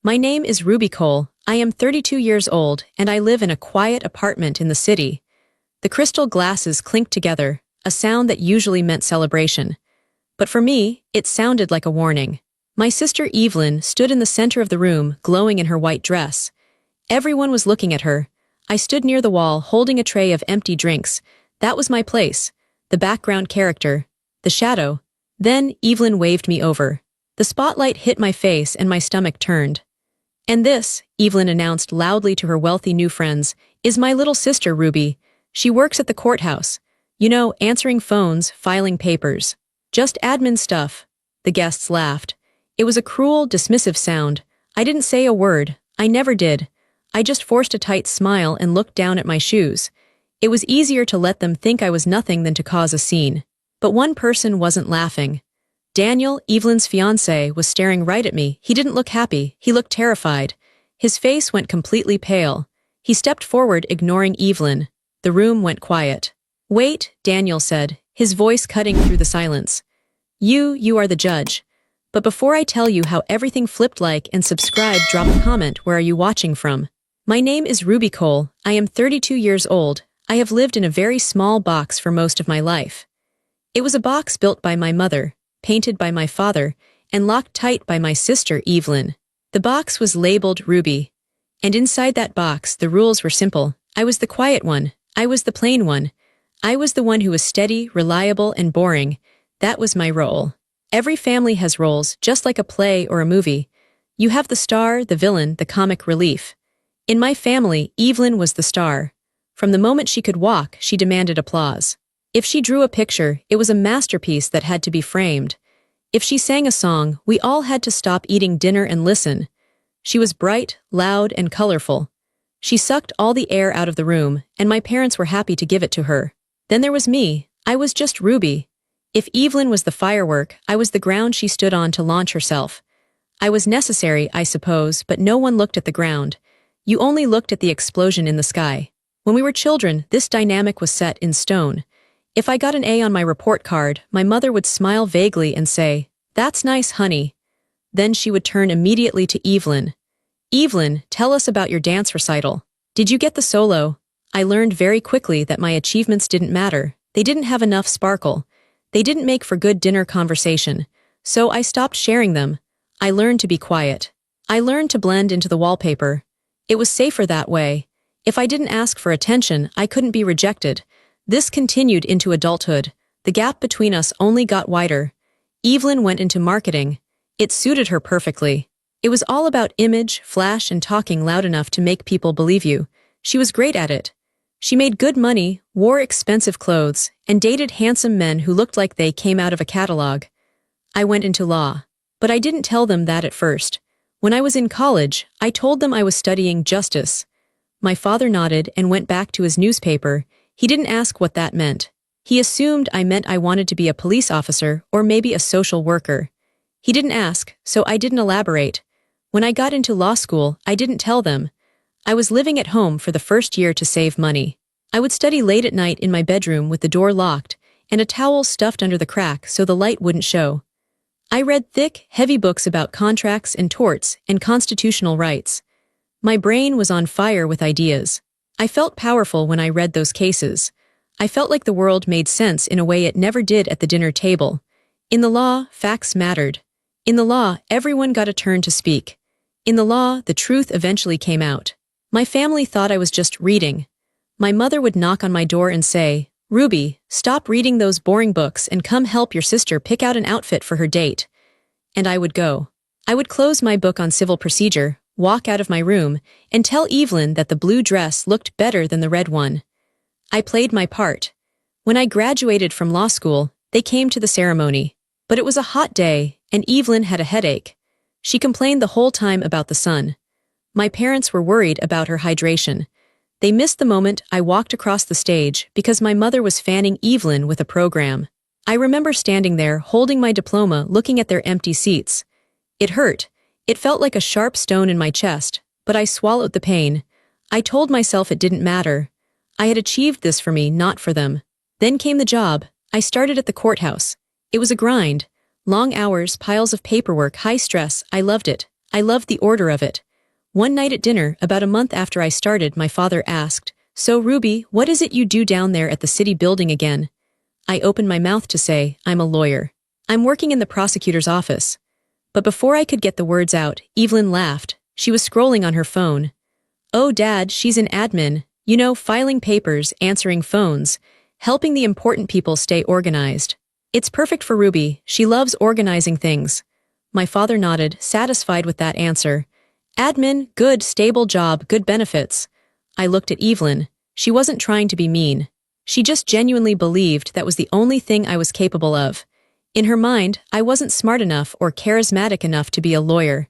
My name is Ruby Cole. I am 32 years old, and I live in a quiet apartment in the city. The crystal glasses clinked together, a sound that usually meant celebration. But for me, it sounded like a warning. My sister Evelyn stood in the center of the room, glowing in her white dress. Everyone was looking at her. I stood near the wall, holding a tray of empty drinks. That was my place. The background character. The shadow. Then Evelyn waved me over. The spotlight hit my face and my stomach turned. "And this," Evelyn announced loudly to her wealthy new friends, "is my little sister Ruby. She works at the courthouse. You know, answering phones, filing papers. Just admin stuff." The guests laughed. It was a cruel, dismissive sound. I didn't say a word. I never did. I just forced a tight smile and looked down at my shoes. It was easier to let them think I was nothing than to cause a scene. But one person wasn't laughing. Daniel, Evelyn's fiancé, was staring right at me. He didn't look happy. He looked terrified. His face went completely pale. He stepped forward, ignoring Evelyn. The room went quiet. "Wait," Daniel said, his voice cutting through the silence. You are the judge. But before I tell you how everything flipped, like and subscribe, drop a comment. Where are you watching from? My name is Ruby Cole. I am 32 years old. I have lived in a very small box for most of my life. It was a box built by my mother, painted by my father, and locked tight by my sister Evelyn. The box was labeled Ruby. And inside that box, the rules were simple. I was the quiet one. I was the plain one. I was the one who was steady, reliable, and boring. That was my role. Every family has roles, just like a play or a movie. You have the star, the villain, the comic relief. In my family, Evelyn was the star. From the moment she could walk, she demanded applause. If she drew a picture, it was a masterpiece that had to be framed. If she sang a song, we all had to stop eating dinner and listen. She was bright, loud, and colorful. She sucked all the air out of the room, and my parents were happy to give it to her. Then there was me. I was just Ruby. If Evelyn was the firework, I was the ground she stood on to launch herself. I was necessary, I suppose, but no one looked at the ground. You only looked at the explosion in the sky. When we were children, this dynamic was set in stone. If I got an A on my report card, my mother would smile vaguely and say, "That's nice, honey." Then she would turn immediately to Evelyn. "Evelyn, tell us about your dance recital. Did you get the solo?" I learned very quickly that my achievements didn't matter. They didn't have enough sparkle. They didn't make for good dinner conversation. So I stopped sharing them. I learned to be quiet. I learned to blend into the wallpaper. It was safer that way. If I didn't ask for attention, I couldn't be rejected. This continued into adulthood. The gap between us only got wider. Evelyn went into marketing. It suited her perfectly. It was all about image, flash, and talking loud enough to make people believe you. She was great at it. She made good money, wore expensive clothes, and dated handsome men who looked like they came out of a catalog. I went into law. But I didn't tell them that at first. When I was in college, I told them I was studying justice. My father nodded and went back to his newspaper. He didn't ask what that meant. He assumed I meant I wanted to be a police officer or maybe a social worker. He didn't ask, so I didn't elaborate. When I got into law school, I didn't tell them. I was living at home for the first year to save money. I would study late at night in my bedroom with the door locked and a towel stuffed under the crack so the light wouldn't show. I read thick, heavy books about contracts and torts and constitutional rights. My brain was on fire with ideas. I felt powerful when I read those cases. I felt like the world made sense in a way it never did at the dinner table. In the law, facts mattered. In the law, everyone got a turn to speak. In the law, the truth eventually came out. My family thought I was just reading. My mother would knock on my door and say, "Ruby, stop reading those boring books and come help your sister pick out an outfit for her date." And I would go. I would close my book on civil procedure, walk out of my room, and tell Evelyn that the blue dress looked better than the red one. I played my part. When I graduated from law school, they came to the ceremony. But it was a hot day, and Evelyn had a headache. She complained the whole time about the sun. My parents were worried about her hydration. They missed the moment I walked across the stage because my mother was fanning Evelyn with a program. I remember standing there, holding my diploma, looking at their empty seats. It hurt. It felt like a sharp stone in my chest, but I swallowed the pain. I told myself it didn't matter. I had achieved this for me, not for them. Then came the job. I started at the courthouse. It was a grind. Long hours, piles of paperwork, high stress. I loved it. I loved the order of it. One night at dinner, about a month after I started, my father asked, "So, Ruby, what is it you do down there at the city building again?" I opened my mouth to say, "I'm a lawyer. I'm working in the prosecutor's office." But before I could get the words out, Evelyn laughed. She was scrolling on her phone. "Oh, Dad, she's an admin. You know, filing papers, answering phones, helping the important people stay organized. It's perfect for Ruby. She loves organizing things." My father nodded, satisfied with that answer. "Admin, good, stable job, good benefits." I looked at Evelyn. She wasn't trying to be mean. She just genuinely believed that was the only thing I was capable of. In her mind, I wasn't smart enough or charismatic enough to be a lawyer.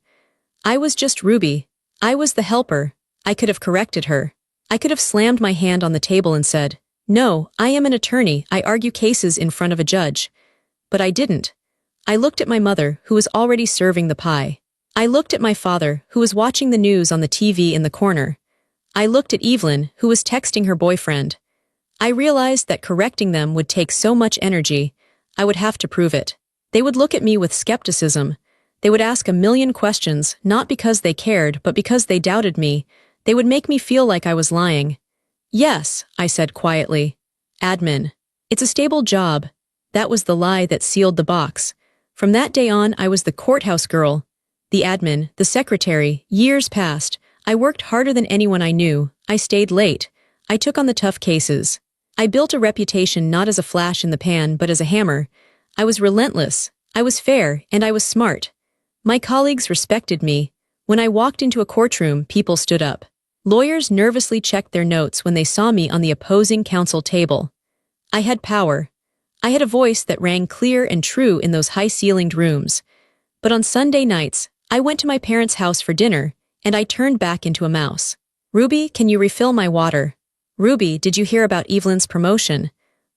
I was just Ruby. I was the helper. I could have corrected her. I could have slammed my hand on the table and said, "No, I am an attorney. I argue cases in front of a judge." But I didn't. I looked at my mother, who was already serving the pie. I looked at my father, who was watching the news on the TV in the corner. I looked at Evelyn, who was texting her boyfriend. I realized that correcting them would take so much energy. I would have to prove it. They would look at me with skepticism. They would ask a million questions, not because they cared, but because they doubted me. They would make me feel like I was lying. "Yes," I said quietly. "Admin. It's a stable job." That was the lie that sealed the box. From that day on, I was the courthouse girl. The admin, the secretary. Years passed. I worked harder than anyone I knew. I stayed late. I took on the tough cases. I built a reputation not as a flash in the pan but as a hammer. I was relentless. I was fair, and I was smart. My colleagues respected me. When I walked into a courtroom, people stood up. Lawyers nervously checked their notes when they saw me on the opposing counsel table. I had power. I had a voice that rang clear and true in those high-ceilinged rooms. But on Sunday nights, I went to my parents' house for dinner, and I turned back into a mouse. "Ruby, can you refill my water?" "Ruby, did you hear about Evelyn's promotion?"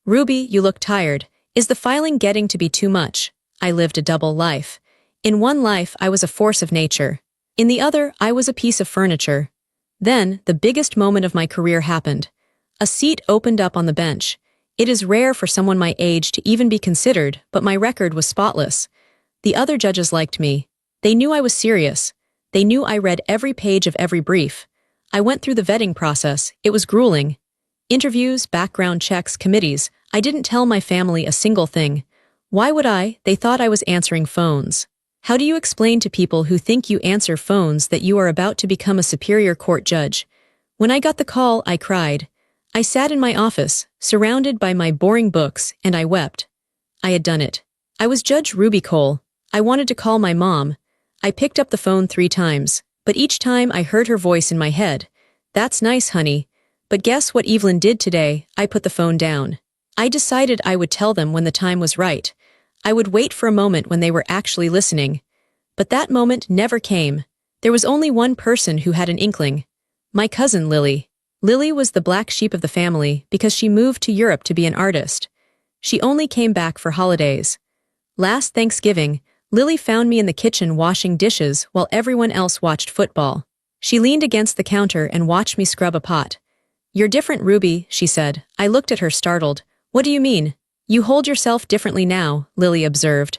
"Ruby, you look tired. Is the filing getting to be too much?" I lived a double life. In one life, I was a force of nature. In the other, I was a piece of furniture. Then, the biggest moment of my career happened. A seat opened up on the bench. It is rare for someone my age to even be considered, but my record was spotless. The other judges liked me. They knew I was serious. They knew I read every page of every brief. I went through the vetting process. It was grueling. Interviews, background checks, committees. I didn't tell my family a single thing. Why would I? They thought I was answering phones. How do you explain to people who think you answer phones that you are about to become a superior court judge? When I got the call, I cried. I sat in my office, surrounded by my boring books, and I wept. I had done it. I was Judge Ruby Cole. I wanted to call my mom. I picked up the phone 3 times, but each time I heard her voice in my head. "That's nice, honey. But guess what Evelyn did today?" I put the phone down. I decided I would tell them when the time was right. I would wait for a moment when they were actually listening. But that moment never came. There was only one person who had an inkling. My cousin Lily. Lily was the black sheep of the family because she moved to Europe to be an artist. She only came back for holidays. Last Thanksgiving, Lily found me in the kitchen washing dishes while everyone else watched football. She leaned against the counter and watched me scrub a pot. "You're different, Ruby," she said. I looked at her startled. "What do you mean?" "You hold yourself differently now," Lily observed.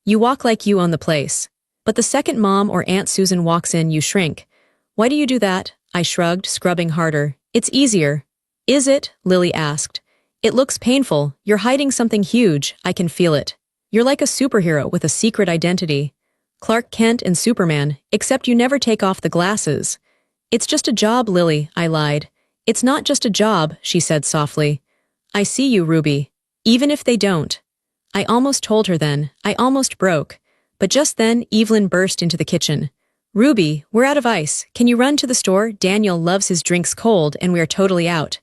"You walk like you own the place. But the second Mom or Aunt Susan walks in, you shrink." "Why do you do that?" I shrugged, scrubbing harder. "It's easier." "Is it?" Lily asked. "It looks painful. You're hiding something huge. I can feel it. You're like a superhero with a secret identity. Clark Kent and Superman, except you never take off the glasses." "It's just a job, Lily," I lied. "It's not just a job," she said softly. "I see you, Ruby. Even if they don't." I almost told her then. I almost broke. But just then, Evelyn burst into the kitchen. "Ruby, we're out of ice. Can you run to the store? Daniel loves his drinks cold and we are totally out."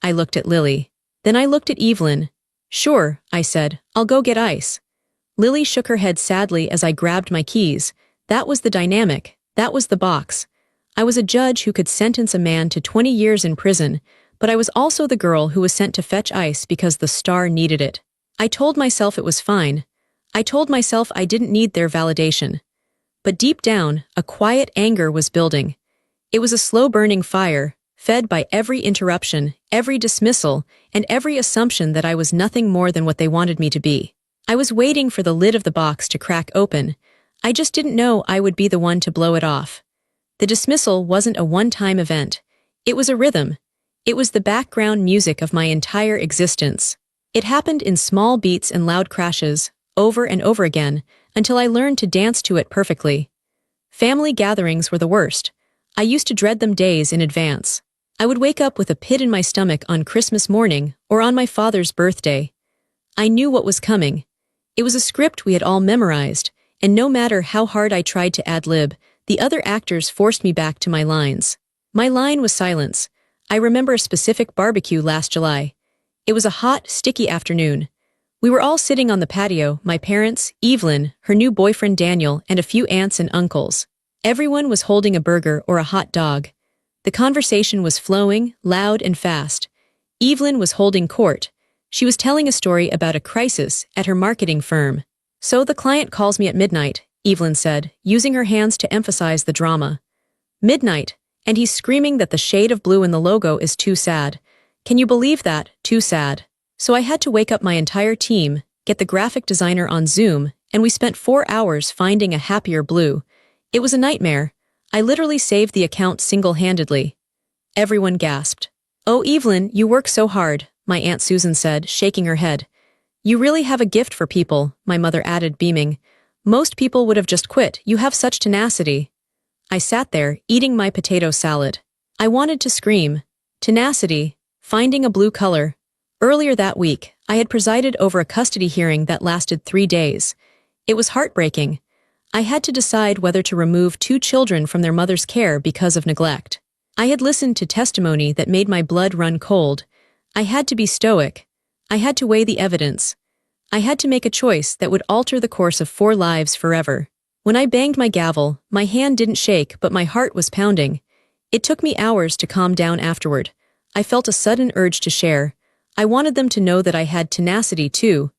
I looked at Lily. Then I looked at Evelyn. "Sure," I said. "I'll go get ice." Lily shook her head sadly as I grabbed my keys. That was the dynamic. That was the box. I was a judge who could sentence a man to 20 years in prison, but I was also the girl who was sent to fetch ice because the star needed it. I told myself it was fine. I told myself I didn't need their validation. But deep down, a quiet anger was building. It was a slow-burning fire, fed by every interruption, every dismissal, and every assumption that I was nothing more than what they wanted me to be. I was waiting for the lid of the box to crack open. I just didn't know I would be the one to blow it off. The dismissal wasn't a one-time event. It was a rhythm. It was the background music of my entire existence. It happened in small beats and loud crashes, over and over again, until I learned to dance to it perfectly. Family gatherings were the worst. I used to dread them days in advance. I would wake up with a pit in my stomach on Christmas morning or on my father's birthday. I knew what was coming. It was a script we had all memorized, and no matter how hard I tried to ad-lib, the other actors forced me back to my lines. My line was silence. I remember a specific barbecue last July. It was a hot, sticky afternoon. We were all sitting on the patio, my parents, Evelyn, her new boyfriend Daniel, and a few aunts and uncles. Everyone was holding a burger or a hot dog. The conversation was flowing, loud and fast. Evelyn was holding court. She was telling a story about a crisis at her marketing firm. "So the client calls me at midnight," Evelyn said, using her hands to emphasize the drama. "Midnight, and he's screaming that the shade of blue in the logo is too sad. Can you believe that? Too sad." So I had to wake up my entire team, get the graphic designer on Zoom, and we spent 4 hours finding a happier blue. It was a nightmare. I literally saved the account single-handedly. Everyone gasped. "Oh, Evelyn, you work so hard," my Aunt Susan said, shaking her head. "You really have a gift for people," my mother added, beaming. "Most people would have just quit. You have such tenacity." I sat there, eating my potato salad. I wanted to scream. Tenacity. Finding a blue color. Earlier that week, I had presided over a custody hearing that lasted 3 days. It was heartbreaking. I had to decide whether to remove 2 children from their mother's care because of neglect. I had listened to testimony that made my blood run cold. I had to be stoic. I had to weigh the evidence. I had to make a choice that would alter the course of 4 lives forever. When I banged my gavel, my hand didn't shake, but my heart was pounding. It took me hours to calm down afterward. I felt a sudden urge to share. I wanted them to know that I had tenacity too.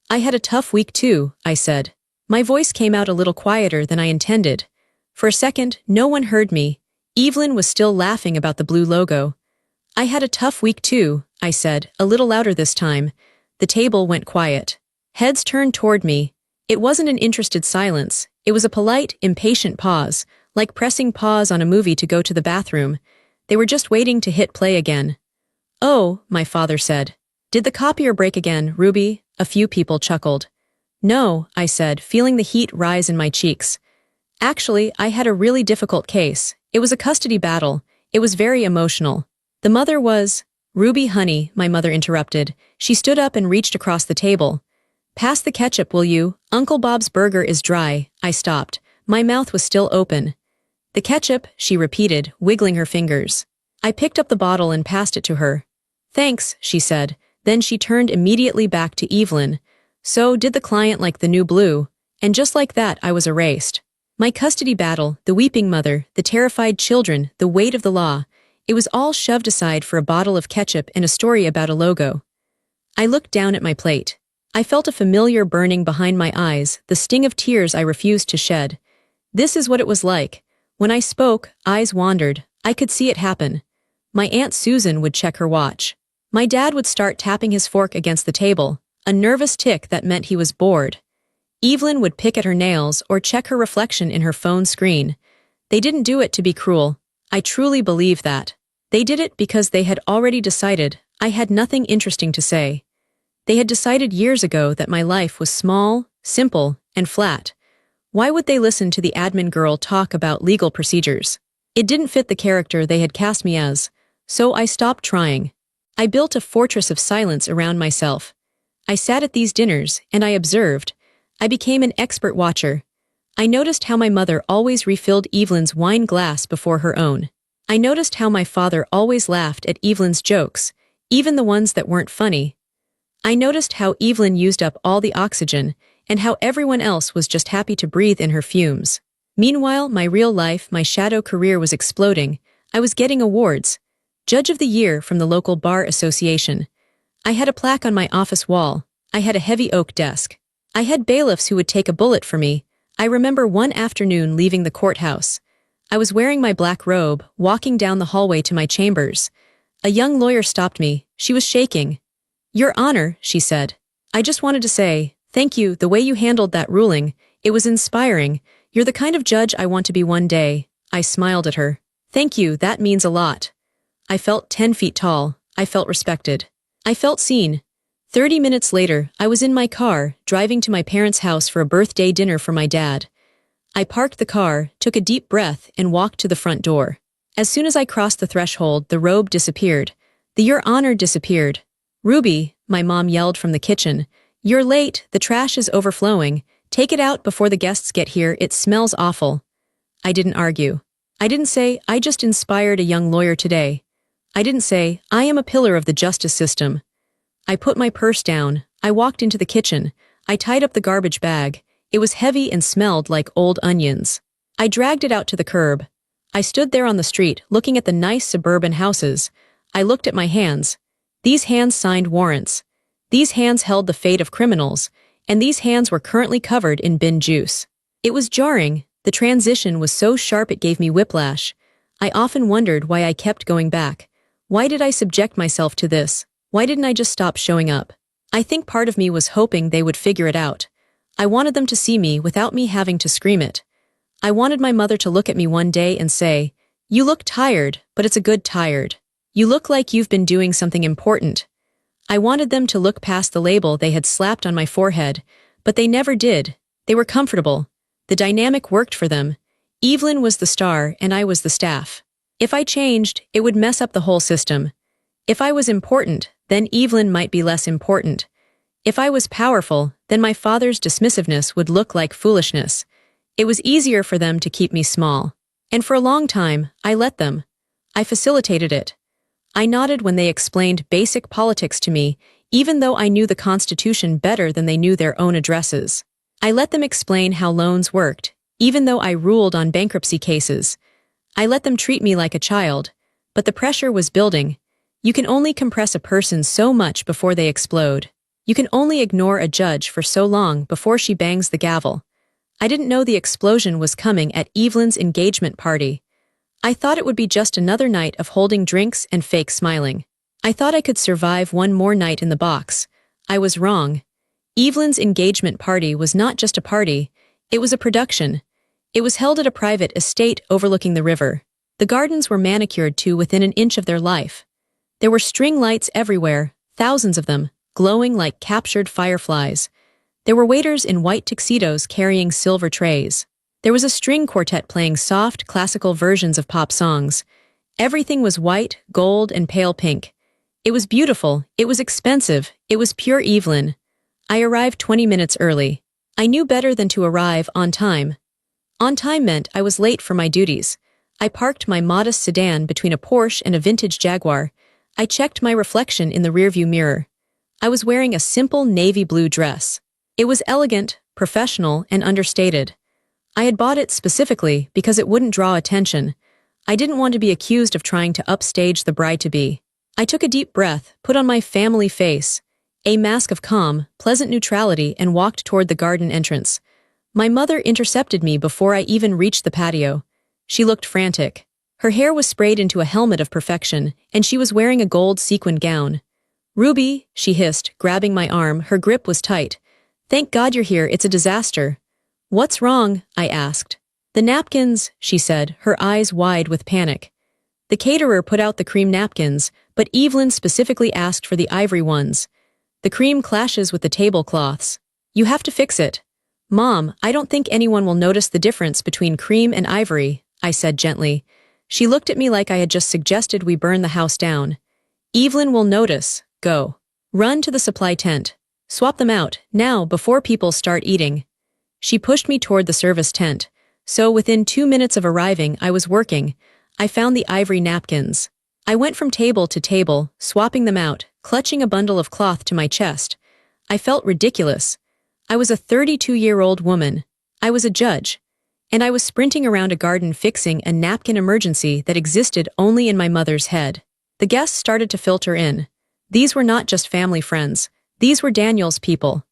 "I had a tough week too," I said. My voice came out a little quieter than I intended. For a second, no one heard me. Evelyn was still laughing about the blue logo. "I had a tough week too," I said, a little louder this time. The table went quiet. Heads turned toward me. It wasn't an interested silence. It was a polite, impatient pause, like pressing pause on a movie to go to the bathroom. They were just waiting to hit play again. "Oh," my father said. "Did the copier break again, Ruby?" A few people chuckled. "No," I said, feeling the heat rise in my cheeks. "Actually, I had a really difficult case. It was a custody battle. It was very emotional. The mother was—" "Ruby, honey," my mother interrupted. She stood up and reached across the table. "Pass the ketchup, will you? Uncle Bob's burger is dry." I stopped. My mouth was still open. "The ketchup," she repeated, wiggling her fingers. I picked up the bottle and passed it to her. "Thanks," she said. Then she turned immediately back to Evelyn. "So did the client like the new blue?" And just like that, I was erased. My custody battle, the weeping mother, the terrified children, the weight of the law, it was all shoved aside for a bottle of ketchup and a story about a logo. I looked down at my plate. I felt a familiar burning behind my eyes, the sting of tears I refused to shed. This is what it was like. When I spoke, eyes wandered. I could see it happen. My Aunt Susan would check her watch. My dad would start tapping his fork against the table, a nervous tick that meant he was bored. Evelyn would pick at her nails or check her reflection in her phone screen. They didn't do it to be cruel. I truly believe that. They did it because they had already decided I had nothing interesting to say. They had decided years ago that my life was small, simple, and flat. Why would they listen to the admin girl talk about legal procedures? It didn't fit the character they had cast me as, so I stopped trying. I built a fortress of silence around myself. I sat at these dinners, and I observed. I became an expert watcher. I noticed how my mother always refilled Evelyn's wine glass before her own. I noticed how my father always laughed at Evelyn's jokes, even the ones that weren't funny. I noticed how Evelyn used up all the oxygen, and how everyone else was just happy to breathe in her fumes. Meanwhile, my real life, my shadow career was exploding. I was getting awards. Judge of the Year from the local bar association. I had a plaque on my office wall. I had a heavy oak desk. I had bailiffs who would take a bullet for me. I remember one afternoon leaving the courthouse. I was wearing my black robe, walking down the hallway to my chambers. A young lawyer stopped me. She was shaking. "Your Honor," she said. "I just wanted to say, thank you, the way you handled that ruling. It was inspiring. You're the kind of judge I want to be one day. I smiled at her. Thank you, that means a lot. I felt 10 feet tall. I felt respected. I felt seen. 30 minutes later, I was in my car, driving to my parents' house for a birthday dinner for my dad. I parked the car, took a deep breath, and walked to the front door. As soon as I crossed the threshold, the robe disappeared. The Your Honor disappeared. Ruby, my mom yelled from the kitchen. You're late, the trash is overflowing. Take it out before the guests get here, it smells awful. I didn't argue. I didn't say, I just inspired a young lawyer today. I didn't say, I am a pillar of the justice system. I put my purse down. I walked into the kitchen. I tied up the garbage bag. It was heavy and smelled like old onions. I dragged it out to the curb. I stood there on the street, looking at the nice suburban houses. I looked at my hands. These hands signed warrants. These hands held the fate of criminals, and these hands were currently covered in bin juice. It was jarring. The transition was so sharp it gave me whiplash. I often wondered why I kept going back. Why did I subject myself to this? Why didn't I just stop showing up? I think part of me was hoping they would figure it out. I wanted them to see me without me having to scream it. I wanted my mother to look at me one day and say, "You look tired, but it's a good tired. You look like you've been doing something important." I wanted them to look past the label they had slapped on my forehead, but they never did. They were comfortable. The dynamic worked for them. Evelyn was the star and I was the staff. If I changed, it would mess up the whole system. If I was important, then Evelyn might be less important. If I was powerful, then my father's dismissiveness would look like foolishness. It was easier for them to keep me small. And for a long time, I let them. I facilitated it. I nodded when they explained basic politics to me, even though I knew the Constitution better than they knew their own addresses. I let them explain how loans worked, even though I ruled on bankruptcy cases. I let them treat me like a child, but the pressure was building. You can only compress a person so much before they explode. You can only ignore a judge for so long before she bangs the gavel. I didn't know the explosion was coming at Evelyn's engagement party. I thought it would be just another night of holding drinks and fake smiling. I thought I could survive one more night in the box. I was wrong. Evelyn's engagement party was not just a party, it was a production. It was held at a private estate overlooking the river. The gardens were manicured to within an inch of their life. There were string lights everywhere, thousands of them, glowing like captured fireflies. There were waiters in white tuxedos carrying silver trays. There was a string quartet playing soft, classical versions of pop songs. Everything was white, gold, and pale pink. It was beautiful, it was expensive, it was pure Evelyn. I arrived 20 minutes early. I knew better than to arrive on time. On time meant I was late for my duties. I parked my modest sedan between a Porsche and a vintage Jaguar. I checked my reflection in the rearview mirror. I was wearing a simple navy blue dress. It was elegant, professional, and understated. I had bought it specifically because it wouldn't draw attention. I didn't want to be accused of trying to upstage the bride-to-be. I took a deep breath, put on my family face, a mask of calm, pleasant neutrality, and walked toward the garden entrance. My mother intercepted me before I even reached the patio. She looked frantic. Her hair was sprayed into a helmet of perfection, and she was wearing a gold sequined gown. "Ruby," she hissed, grabbing my arm, her grip was tight. "Thank God you're here, it's a disaster." "What's wrong?" I asked. "The napkins," she said, her eyes wide with panic. The caterer put out the cream napkins, but Evelyn specifically asked for the ivory ones. "The cream clashes with the tablecloths. You have to fix it." "Mom, I don't think anyone will notice the difference between cream and ivory," I said gently. She looked at me like I had just suggested we burn the house down. "Evelyn will notice. Go. Run to the supply tent. Swap them out, now, before people start eating." She pushed me toward the service tent. So within 2 minutes of arriving, I was working. I found the ivory napkins. I went from table to table, swapping them out, clutching a bundle of cloth to my chest. I felt ridiculous. I was a 32-year-old woman. I was a judge. And I was sprinting around a garden fixing a napkin emergency that existed only in my mother's head. The guests started to filter in. These were not just family friends. These were Daniel's people.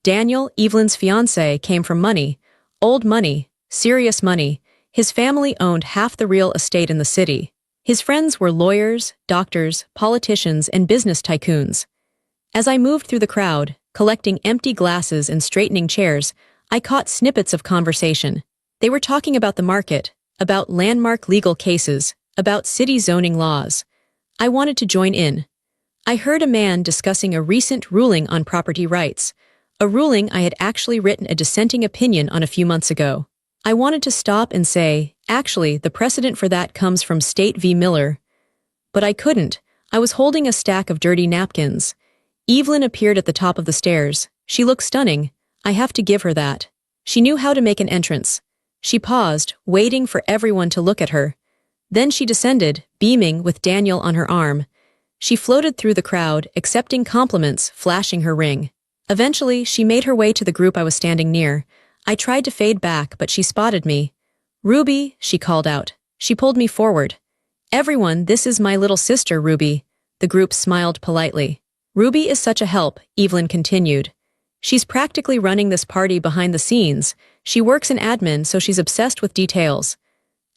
Daniel, Evelyn's fiancé, came from money. Old money. Serious money. His family owned half the real estate in the city. His friends were lawyers, doctors, politicians, and business tycoons. As I moved through the crowd, collecting empty glasses and straightening chairs, I caught snippets of conversation. They were talking about the market, about landmark legal cases, about city zoning laws. I wanted to join in. I heard a man discussing a recent ruling on property rights, a ruling I had actually written a dissenting opinion on a few months ago. I wanted to stop and say, actually, the precedent for that comes from State v. Miller. But I couldn't. I was holding a stack of dirty napkins. Evelyn appeared at the top of the stairs. She looked stunning. I have to give her that. She knew how to make an entrance. She paused, waiting for everyone to look at her. Then she descended, beaming with Daniel on her arm. She floated through the crowd, accepting compliments, flashing her ring. Eventually, she made her way to the group I was standing near. I tried to fade back, but she spotted me. "Ruby," she called out. She pulled me forward. "Everyone, this is my little sister, Ruby." The group smiled politely. "Ruby is such a help," Evelyn continued. "She's practically running this party behind the scenes. She works in admin, so she's obsessed with details."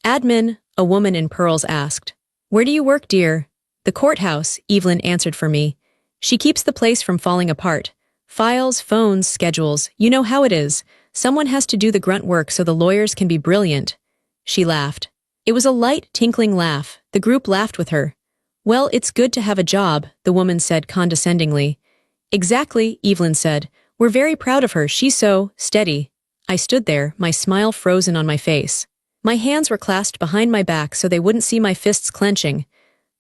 "Admin?" a woman in pearls asked. "Where do you work, dear?" "The courthouse," Evelyn answered for me. "She keeps the place from falling apart. Files, phones, schedules, you know how it is. Someone has to do the grunt work so the lawyers can be brilliant." She laughed. It was a light, tinkling laugh. The group laughed with her. "Well, it's good to have a job," the woman said condescendingly. "Exactly," Evelyn said. "We're very proud of her. She's so steady." I stood there, my smile frozen on my face. My hands were clasped behind my back so they wouldn't see my fists clenching.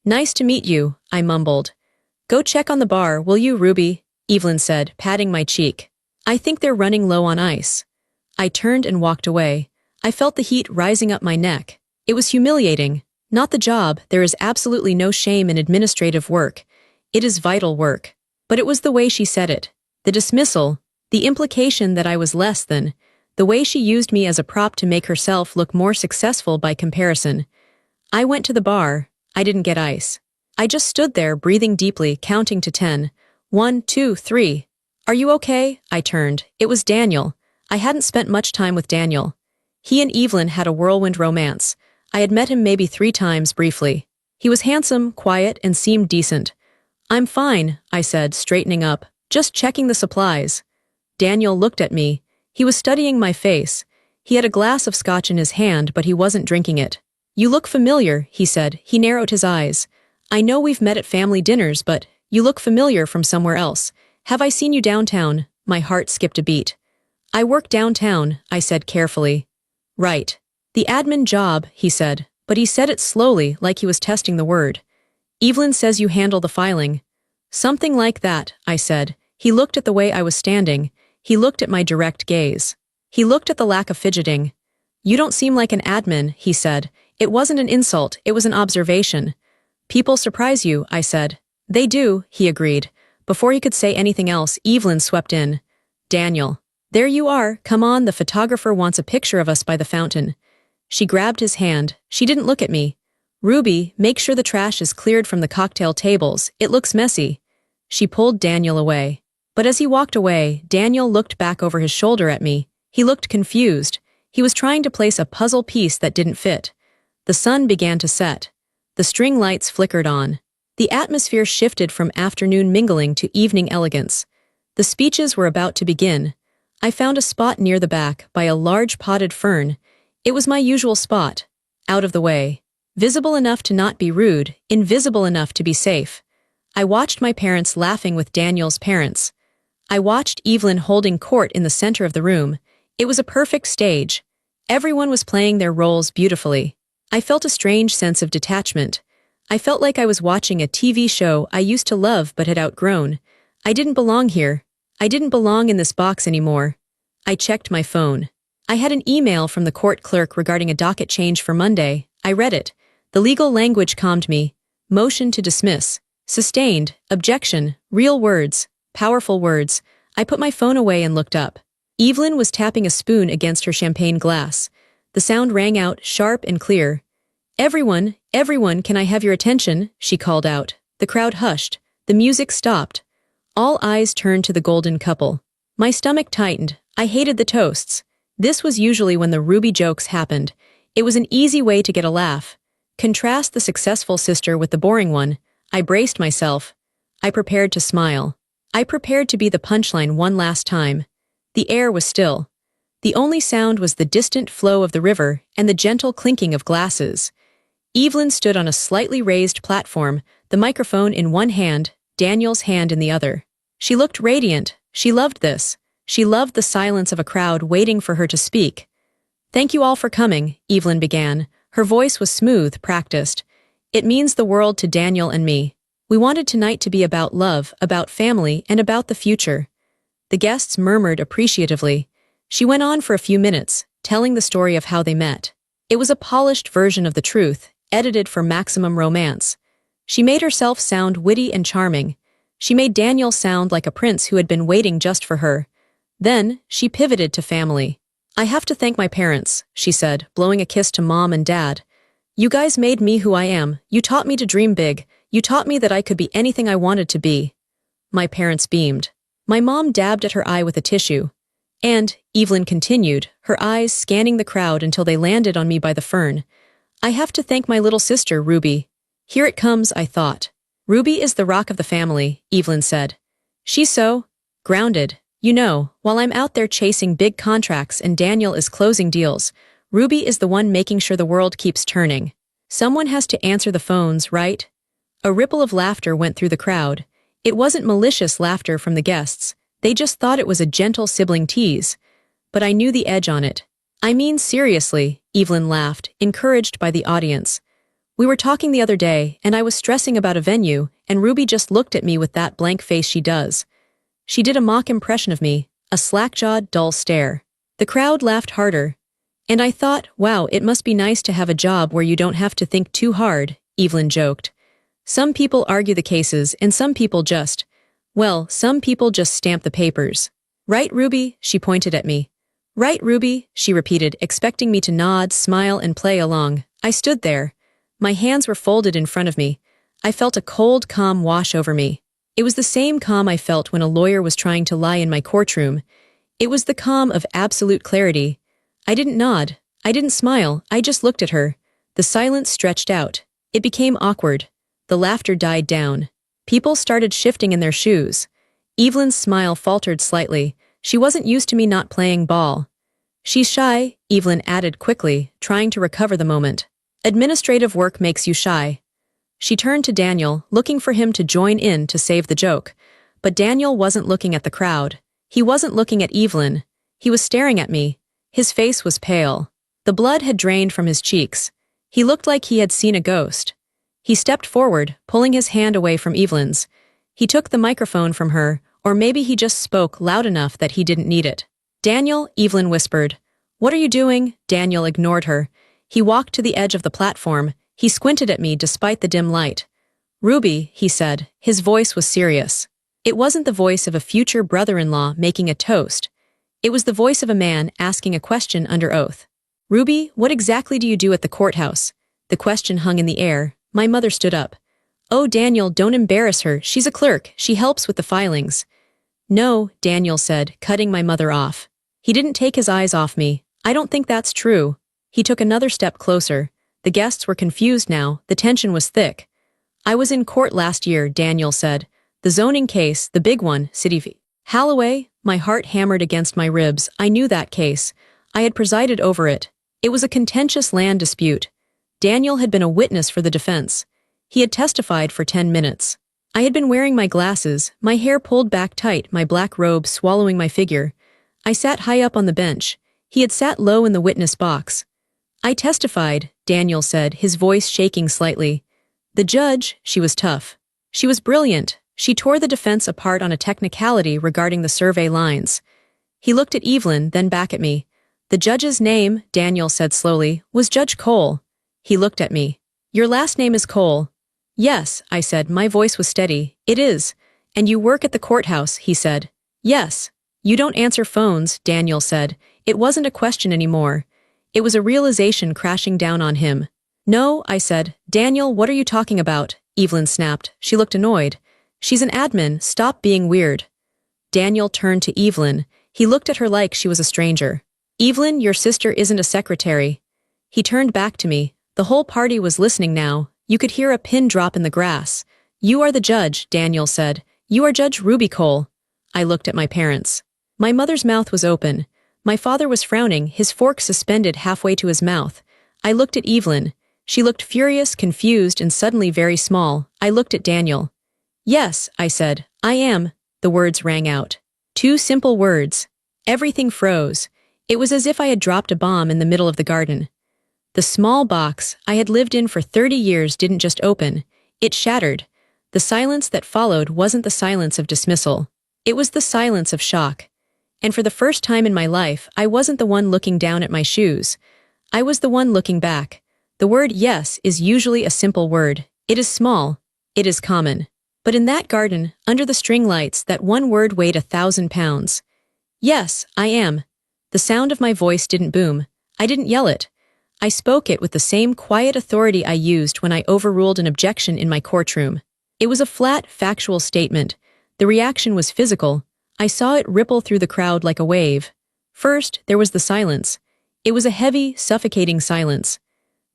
"Nice to meet you," I mumbled. "Go check on the bar, will you, Ruby?" Evelyn said, patting my cheek. "I think they're running low on ice." I turned and walked away. I felt the heat rising up my neck. It was humiliating. Not the job, there is absolutely no shame in administrative work. It is vital work. But it was the way she said it. The dismissal, the implication that I was less than, the way she used me as a prop to make herself look more successful by comparison. I went to the bar. I didn't get ice. I just stood there, breathing deeply, counting to 10. 1, 2, 3. "Are you okay?" I turned. It was Daniel. I hadn't spent much time with Daniel. He and Evelyn had a whirlwind romance. I had met him maybe 3 times briefly. He was handsome, quiet, and seemed decent. "I'm fine," I said, straightening up. "Just checking the supplies." Daniel looked at me. He was studying my face. He had a glass of scotch in his hand, but he wasn't drinking it. "You look familiar," he said. He narrowed his eyes. "I know we've met at family dinners, but you look familiar from somewhere else. Have I seen you downtown?" My heart skipped a beat. "I work downtown," I said carefully. "Right. The admin job," he said, but he said it slowly, like he was testing the word. "Evelyn says you handle the filing." "Something like that," I said. He looked at the way I was standing. He looked at my direct gaze. He looked at the lack of fidgeting. "You don't seem like an admin," he said. It wasn't an insult, it was an observation. "People surprise you," I said. "They do," he agreed. Before he could say anything else, Evelyn swept in. "Daniel. There you are, come on, the photographer wants a picture of us by the fountain." She grabbed his hand. She didn't look at me. "Ruby, make sure the trash is cleared from the cocktail tables, it looks messy." She pulled Daniel away. But as he walked away, Daniel looked back over his shoulder at me. He looked confused. He was trying to place a puzzle piece that didn't fit. The sun began to set. The string lights flickered on. The atmosphere shifted from afternoon mingling to evening elegance. The speeches were about to begin. I found a spot near the back, by a large potted fern. It was my usual spot. Out of the way. Visible enough to not be rude, invisible enough to be safe. I watched my parents laughing with Daniel's parents. I watched Evelyn holding court in the center of the room. It was a perfect stage. Everyone was playing their roles beautifully. I felt a strange sense of detachment. I felt like I was watching a TV show I used to love but had outgrown. I didn't belong here. I didn't belong in this box anymore. I checked my phone. I had an email from the court clerk regarding a docket change for Monday. I read it. The legal language calmed me. Motion to dismiss. Sustained. Objection. Real words. Powerful words. I put my phone away and looked up. Evelyn was tapping a spoon against her champagne glass. The sound rang out, sharp and clear. Everyone, can I have your attention?" she called out. The crowd hushed. The music stopped. All eyes turned to the golden couple. My stomach tightened. I hated the toasts. This was usually when the Ruby jokes happened. It was an easy way to get a laugh. Contrast the successful sister with the boring one. I braced myself. I prepared to smile. I prepared to be the punchline one last time. The air was still. The only sound was the distant flow of the river and the gentle clinking of glasses. Evelyn stood on a slightly raised platform, the microphone in one hand, Daniel's hand in the other. She looked radiant. She loved this. She loved the silence of a crowd waiting for her to speak. "Thank you all for coming," Evelyn began. Her voice was smooth, practiced. "It means the world to Daniel and me. We wanted tonight to be about love, about family, and about the future." The guests murmured appreciatively. She went on for a few minutes, telling the story of how they met. It was a polished version of the truth, edited for maximum romance. She made herself sound witty and charming. She made Daniel sound like a prince who had been waiting just for her. Then, she pivoted to family. "I have to thank my parents," she said, blowing a kiss to Mom and Dad. "You guys made me who I am. You taught me to dream big. You taught me that I could be anything I wanted to be." My parents beamed. My mom dabbed at her eye with a tissue. And, Evelyn continued, her eyes scanning the crowd until they landed on me by the fern. "I have to thank my little sister, Ruby." "Here it comes," I thought. "Ruby is the rock of the family," Evelyn said. "She's so grounded. You know, while I'm out there chasing big contracts and Daniel is closing deals, Ruby is the one making sure the world keeps turning. Someone has to answer the phones, right?" A ripple of laughter went through the crowd. It wasn't malicious laughter from the guests. They just thought it was a gentle sibling tease. But I knew the edge on it. "I mean seriously," Evelyn laughed, encouraged by the audience. "We were talking the other day, and I was stressing about a venue, and Ruby just looked at me with that blank face she does. She did a mock impression of me, a slack-jawed, dull stare." The crowd laughed harder. "And I thought, wow, it must be nice to have a job where you don't have to think too hard," Evelyn joked. "Some people argue the cases, and some people just stamp the papers." "Right, Ruby?" She pointed at me. "Right, Ruby?" she repeated, expecting me to nod, smile, and play along. I stood there. My hands were folded in front of me. I felt a cold calm wash over me. It was the same calm I felt when a lawyer was trying to lie in my courtroom. It was the calm of absolute clarity. I didn't nod. I didn't smile. I just looked at her. The silence stretched out. It became awkward. The laughter died down. People started shifting in their shoes. Evelyn's smile faltered slightly. She wasn't used to me not playing ball. "She's shy," Evelyn added quickly, trying to recover the moment. "Administrative work makes you shy." She turned to Daniel, looking for him to join in to save the joke. But Daniel wasn't looking at the crowd. He wasn't looking at Evelyn. He was staring at me. His face was pale. The blood had drained from his cheeks. He looked like he had seen a ghost. He stepped forward, pulling his hand away from Evelyn's. He took the microphone from her, or maybe he just spoke loud enough that he didn't need it. "Daniel," Evelyn whispered. "What are you doing?" Daniel ignored her. He walked to the edge of the platform. He squinted at me despite the dim light. "Ruby," he said. His voice was serious. It wasn't the voice of a future brother-in-law making a toast. It was the voice of a man asking a question under oath. "Ruby, what exactly do you do at the courthouse?" The question hung in the air. My mother stood up. "Oh, Daniel, don't embarrass her. She's a clerk. She helps with the filings." "No," Daniel said, cutting my mother off. He didn't take his eyes off me. "I don't think that's true." He took another step closer. The guests were confused now. The tension was thick. "I was in court last year," Daniel said. "The zoning case, the big one, City v. Holloway." My heart hammered against my ribs. I knew that case. I had presided over it. It was a contentious land dispute. Daniel had been a witness for the defense. He had testified for 10 minutes. I had been wearing my glasses, my hair pulled back tight, my black robe swallowing my figure. I sat high up on the bench. He had sat low in the witness box. "I testified," Daniel said, his voice shaking slightly. "The judge," she was tough. She was brilliant. She tore the defense apart on a technicality regarding the survey lines. He looked at Evelyn, then back at me. "The judge's name," Daniel said slowly, "was Judge Cole." He looked at me. "Your last name is Cole." "Yes," I said, my voice was steady. "It is. And you work at the courthouse," he said. "Yes." "You don't answer phones," Daniel said. It wasn't a question anymore. It was a realization crashing down on him. "No," I said. "Daniel, what are you talking about?" Evelyn snapped. She looked annoyed. "She's an admin. Stop being weird." Daniel turned to Evelyn. He looked at her like she was a stranger. "Evelyn, your sister isn't a secretary." He turned back to me. The whole party was listening now. You could hear a pin drop in the grass. "You are the judge," Daniel said. "You are Judge Ruby Cole." I looked at my parents. My mother's mouth was open. My father was frowning, his fork suspended halfway to his mouth. I looked at Evelyn. She looked furious, confused, and suddenly very small. I looked at Daniel. Yes, I said. I am. The words rang out. Two simple words. Everything froze. It was as if I had dropped a bomb in the middle of the garden. The small box I had lived in for 30 years didn't just open. It shattered. The silence that followed wasn't the silence of dismissal. It was the silence of shock. And for the first time in my life, I wasn't the one looking down at my shoes. I was the one looking back. The word yes is usually a simple word. It is small. It is common. But in that garden, under the string lights, that one word weighed 1,000 pounds. Yes, I am. The sound of my voice didn't boom. I didn't yell it. I spoke it with the same quiet authority I used when I overruled an objection in my courtroom. It was a flat, factual statement. The reaction was physical. I saw it ripple through the crowd like a wave. First, there was the silence. It was a heavy, suffocating silence.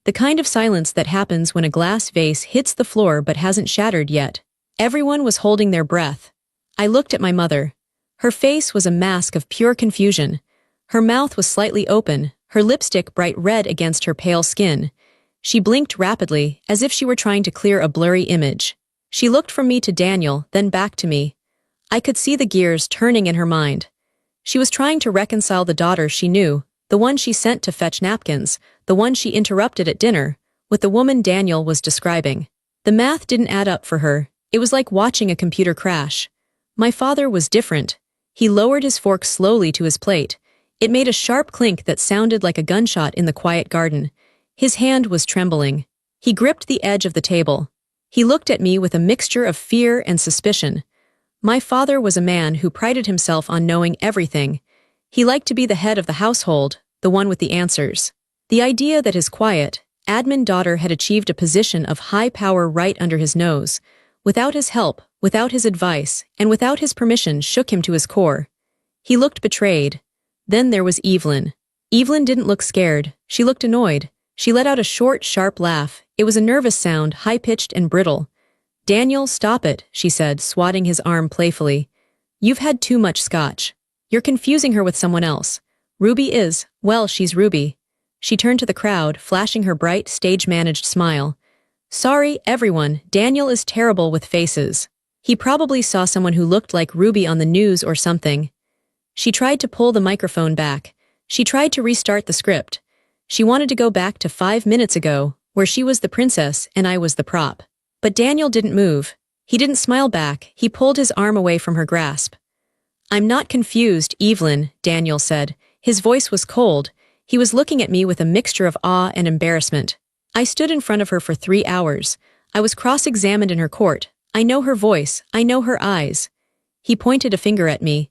The kind of silence that happens when a glass vase hits the floor but hasn't shattered yet. Everyone was holding their breath. I looked at my mother. Her face was a mask of pure confusion. Her mouth was slightly open, her lipstick bright red against her pale skin. She blinked rapidly, as if she were trying to clear a blurry image. She looked from me to Daniel, then back to me. I could see the gears turning in her mind. She was trying to reconcile the daughter she knew, the one she sent to fetch napkins, the one she interrupted at dinner, with the woman Daniel was describing. The math didn't add up for her. It was like watching a computer crash. My father was different. He lowered his fork slowly to his plate. It made a sharp clink that sounded like a gunshot in the quiet garden. His hand was trembling. He gripped the edge of the table. He looked at me with a mixture of fear and suspicion. My father was a man who prided himself on knowing everything. He liked to be the head of the household, the one with the answers. The idea that his quiet, admin daughter had achieved a position of high power right under his nose, without his help, without his advice, and without his permission shook him to his core. He looked betrayed. Then there was Evelyn. Evelyn didn't look scared. She looked annoyed. She let out a short, sharp laugh. It was a nervous sound, high-pitched and brittle. "Daniel, stop it," she said, swatting his arm playfully. "You've had too much scotch. You're confusing her with someone else. Ruby is, well, she's Ruby." She turned to the crowd, flashing her bright, stage-managed smile. "Sorry, everyone, Daniel is terrible with faces. He probably saw someone who looked like Ruby on the news or something." She tried to pull the microphone back. She tried to restart the script. She wanted to go back to 5 minutes ago, where she was the princess and I was the prop. But Daniel didn't move. He didn't smile back. He pulled his arm away from her grasp. "I'm not confused, Evelyn," Daniel said. His voice was cold. He was looking at me with a mixture of awe and embarrassment. I stood in front of her for 3 hours. I was cross-examined in her court. I know her voice. I know her eyes. He pointed a finger at me.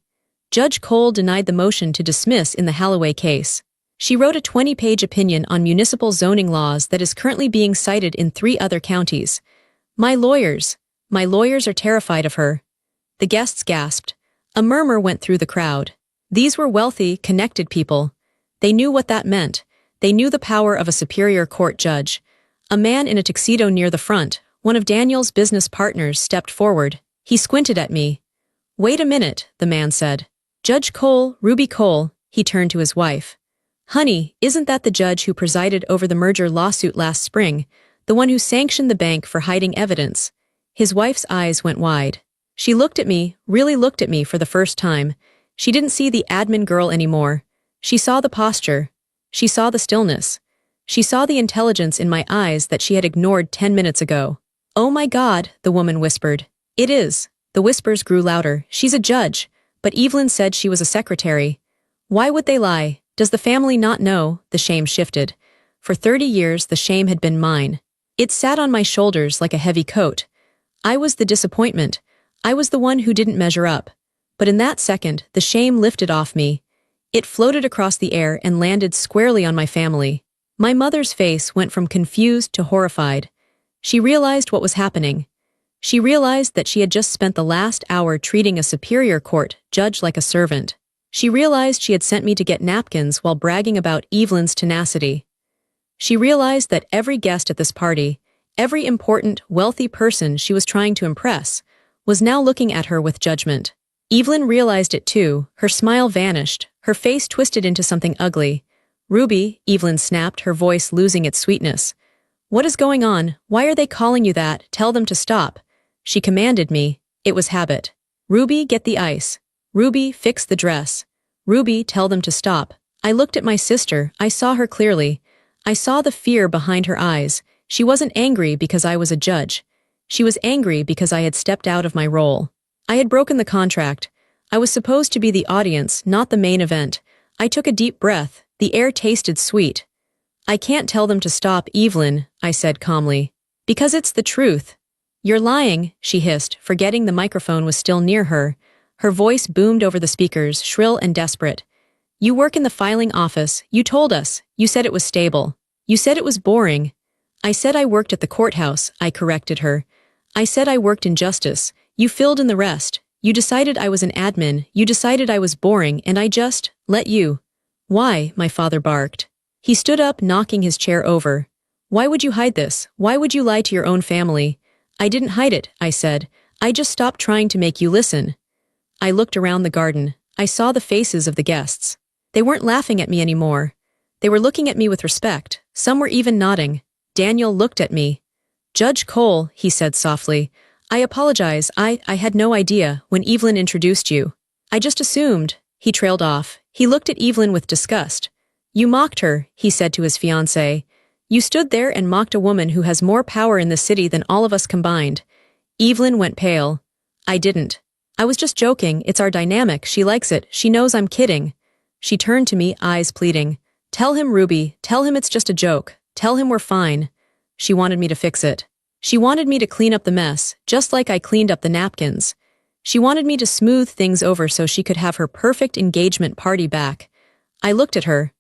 Judge Cole denied the motion to dismiss in the Holloway case. She wrote a 20-page opinion on municipal zoning laws that is currently being cited in 3 other counties. My lawyers are terrified of her." The guests gasped. A murmur went through the crowd. These were wealthy, connected people. They knew what that meant. They knew the power of a superior court judge. A man in a tuxedo near the front, one of Daniel's business partners, stepped forward. He squinted at me. "Wait a minute," the man said. "Judge Cole, Ruby Cole," he turned to his wife. "Honey, isn't that the judge who presided over the merger lawsuit last spring, the one who sanctioned the bank for hiding evidence?" His wife's eyes went wide. She looked at me, really looked at me for the first time. She didn't see the admin girl anymore. She saw the posture. She saw the stillness. She saw the intelligence in my eyes that she had ignored 10 minutes ago. "Oh my God," the woman whispered. "It is." The whispers grew louder. "She's a judge. But Evelyn said she was a secretary." Why would they lie? Does the family not know? The shame shifted. For 30 years, the shame had been mine. It sat on my shoulders like a heavy coat. I was the disappointment. I was the one who didn't measure up. But in that second, the shame lifted off me. It floated across the air and landed squarely on my family. My mother's face went from confused to horrified. She realized what was happening. She realized that she had just spent the last hour treating a superior court judge like a servant. She realized she had sent me to get napkins while bragging about Evelyn's tenacity. She realized that every guest at this party, every important, wealthy person she was trying to impress, was now looking at her with judgment. Evelyn realized it too. Her smile vanished. Her face twisted into something ugly. "Ruby," Evelyn snapped, her voice losing its sweetness. "What is going on? Why are they calling you that? Tell them to stop." She commanded me. It was habit. "Ruby, get the ice. Ruby, fix the dress. Ruby, tell them to stop." I looked at my sister. I saw her clearly. I saw the fear behind her eyes. She wasn't angry because I was a judge. She was angry because I had stepped out of my role. I had broken the contract. I was supposed to be the audience, not the main event. I took a deep breath. The air tasted sweet. "I can't tell them to stop, Evelyn," I said calmly. "Because it's the truth." "You're lying," she hissed, forgetting the microphone was still near her. Her voice boomed over the speakers, shrill and desperate. "You work in the filing office. You told us. You said it was stable. You said it was boring." "I said I worked at the courthouse," I corrected her. "I said I worked in justice. You filled in the rest. You decided I was an admin. You decided I was boring, and I just let you." "Why?" my father barked. He stood up, knocking his chair over. "Why would you hide this? Why would you lie to your own family?" "I didn't hide it," I said. "I just stopped trying to make you listen." I looked around the garden. I saw the faces of the guests. They weren't laughing at me anymore. They were looking at me with respect. Some were even nodding. Daniel looked at me. "Judge Cole," he said softly. "I apologize. I had no idea when Evelyn introduced you. I just assumed." He trailed off. He looked at Evelyn with disgust. "You mocked her," he said to his fiancé. "You stood there and mocked a woman who has more power in the city than all of us combined." Evelyn went pale. "I didn't. I was just joking. It's our dynamic. She likes it. She knows I'm kidding." She turned to me, eyes pleading. "Tell him, Ruby. Tell him it's just a joke. Tell him we're fine." She wanted me to fix it. She wanted me to clean up the mess, just like I cleaned up the napkins. She wanted me to smooth things over so she could have her perfect engagement party back. I looked at her.